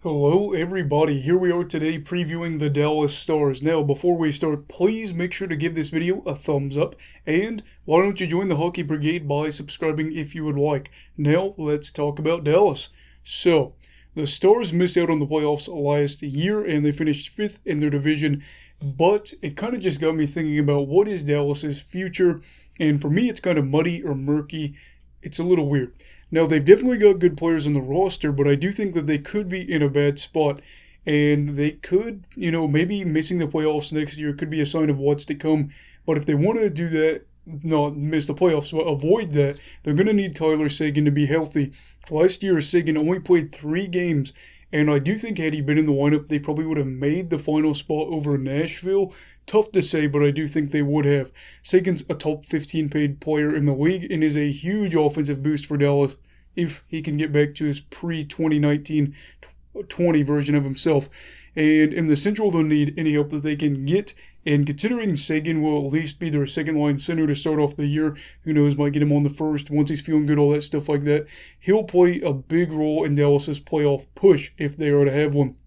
Hello everybody, here we are today previewing the Dallas Stars. Now before we start, please make sure to give this video a thumbs up and why don't you join the Hockey Brigade by subscribing if you would like. Now let's talk about Dallas. So, the Stars missed out on the playoffs last year and they finished 5th in their division, but it kind of just got me thinking about what is Dallas's future, and for me it's kind of muddy or murky. It's a little weird. Now, they've definitely got good players on the roster, but I do think that they could be in a bad spot. And they could, maybe missing the playoffs next year could be a sign of what's to come. But if they want to do that, not miss the playoffs, but avoid that, they're going to need Tyler Seguin to be healthy. Last year, Seguin only played 3 games. And I do think had he been in the lineup, they probably would have made the final spot over Nashville. Tough to say, but I do think they would have. Seguin's a top 15 paid player in the league and is a huge offensive boost for Dallas if he can get back to his pre-2019-20 version of himself. And in the Central, they'll need any help that they can get. And considering Seguin will at least be their second-line center to start off the year, who knows, might get him on the first once he's feeling good, all that stuff like that. He'll play a big role in Dallas's playoff push if they are to have one.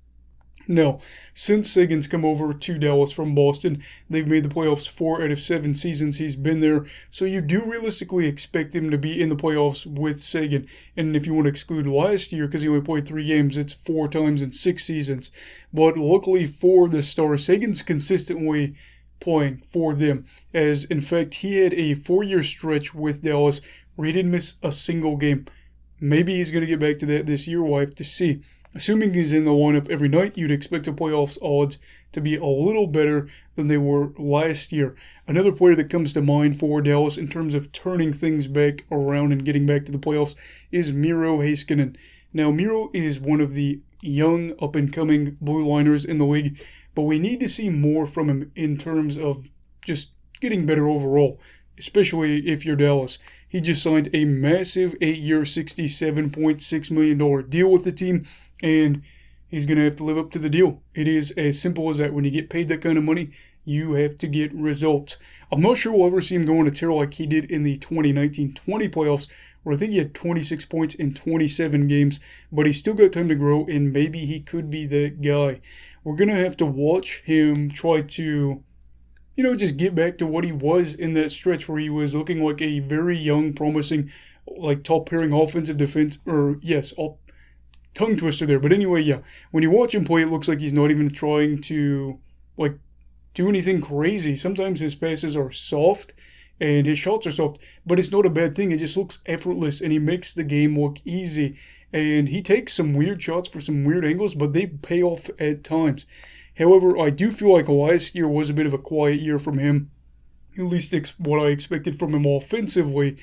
Now, since Seguin's come over to Dallas from Boston, they've made the playoffs 4 out of 7 seasons he's been there, so you do realistically expect him to be in the playoffs with Seguin. And if you want to exclude last year, because he only played 3 games, it's 4 times in 6 seasons. But luckily for the Stars, Seguin's consistently playing for them, as in fact he had a 4-year stretch with Dallas where he didn't miss a single game. Maybe he's going to get back to that this year, we'll have to see. Assuming he's in the lineup every night, you'd expect the playoffs odds to be a little better than they were last year. Another player that comes to mind for Dallas in terms of turning things back around and getting back to the playoffs is Miro Heiskanen. Now, Miro is one of the young, up-and-coming blue liners in the league, but we need to see more from him in terms of just getting better overall, especially if you're Dallas. He just signed a massive 8-year, $67.6 million deal with the team, and he's going to have to live up to the deal. It is as simple as that. When you get paid that kind of money, you have to get results. I'm not sure we'll ever see him go on a tear like he did in the 2019-20 playoffs, where I think he had 26 points in 27 games, but he's still got time to grow, and maybe he could be that guy. We're going to have to watch him try to, just get back to what he was in that stretch where he was looking like a very young, promising, like top-pairing offensive defense, tongue twister there. But anyway, yeah, when you watch him play, it looks like he's not even trying to, do anything crazy. Sometimes his passes are soft and his shots are soft, but it's not a bad thing. It just looks effortless and he makes the game look easy. And he takes some weird shots for some weird angles, but they pay off at times. However, I do feel like last year was a bit of a quiet year from him, at least what I expected from him offensively.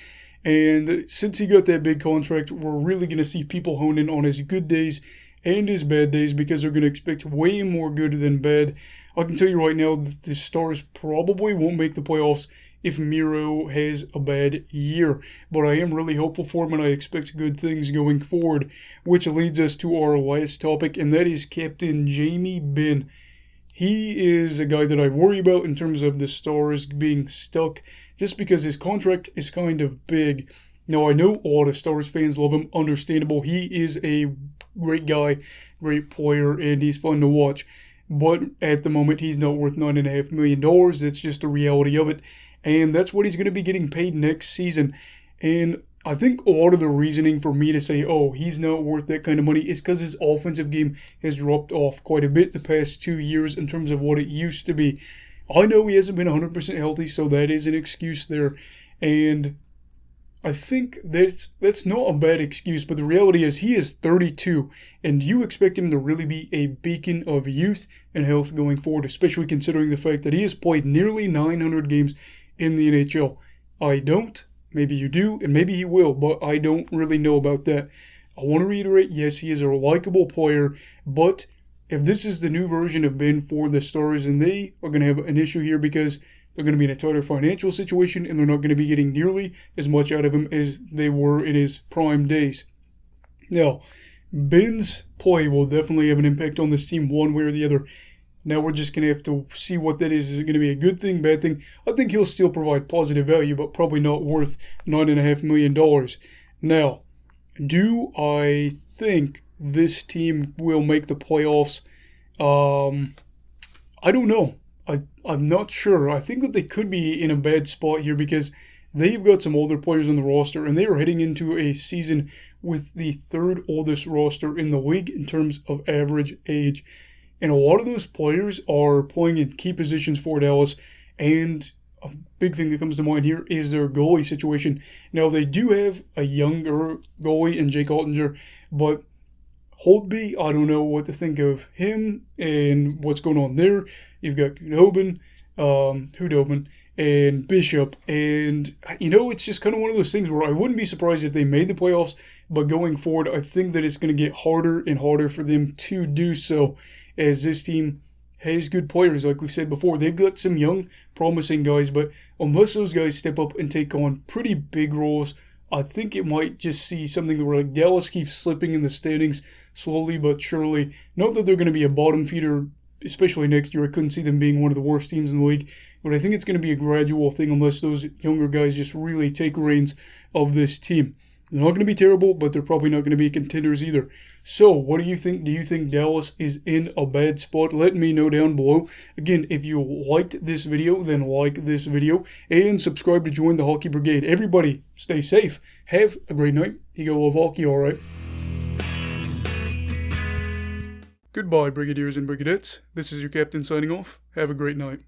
And since he got that big contract, we're really going to see people hone in on his good days and his bad days because they're going to expect way more good than bad. I can tell you right now that the Stars probably won't make the playoffs if Miro has a bad year. But I am really hopeful for him and I expect good things going forward, which leads us to our last topic, and that is Captain Jamie Benn. He is a guy that I worry about in terms of the Stars being stuck just because his contract is kind of big. Now, I know a lot of Stars fans love him, understandable. He is a great guy, great player, and he's fun to watch. But at the moment, he's not worth $9.5 million. That's just the reality of it. And that's what he's going to be getting paid next season. And I think a lot of the reasoning for me to say, he's not worth that kind of money is because his offensive game has dropped off quite a bit the past 2 years in terms of what it used to be. I know he hasn't been 100% healthy, so that is an excuse there. And I think that's not a bad excuse, but the reality is he is 32, and you expect him to really be a beacon of youth and health going forward, especially considering the fact that he has played nearly 900 games in the NHL. I don't. Maybe you do, and maybe he will, but I don't really know about that. I want to reiterate, yes, he is a likable player, but if this is the new version of Ben for the Stars, and they are going to have an issue here because they're going to be in a tighter financial situation, and they're not going to be getting nearly as much out of him as they were in his prime days. Now, Ben's play will definitely have an impact on this team one way or the other. Now we're just going to have to see what that is. Is it going to be a good thing, bad thing? I think he'll still provide positive value, but probably not worth $9.5 million. Now, do I think this team will make the playoffs. I don't know. I'm not sure. I think that they could be in a bad spot here because they've got some older players on the roster, and they are heading into a season with the third oldest roster in the league in terms of average age. And a lot of those players are playing in key positions for Dallas, and a big thing that comes to mind here is their goalie situation. Now, they do have a younger goalie in Jake Ottinger, but Holtby, I don't know what to think of him and what's going on there. You've got Hudobin, and Bishop, and it's just kind of one of those things where I wouldn't be surprised if they made the playoffs, but going forward, I think that it's going to get harder and harder for them to do so, as this team has good players, like we said before. They've got some young, promising guys, but unless those guys step up and take on pretty big roles, I think it might just see something where like Dallas keeps slipping in the standings slowly but surely. Not that they're going to be a bottom feeder, especially next year. I couldn't see them being one of the worst teams in the league, but I think it's going to be a gradual thing unless those younger guys just really take reins of this team. They're not going to be terrible, but they're probably not going to be contenders either. So, what do you think? Do you think Dallas is in a bad spot? Let me know down below. Again, if you liked this video, then like this video and subscribe to join the Hockey Brigade. Everybody, stay safe. Have a great night. You go love hockey, all right? Goodbye, Brigadiers and Brigadettes. This is your captain signing off. Have a great night.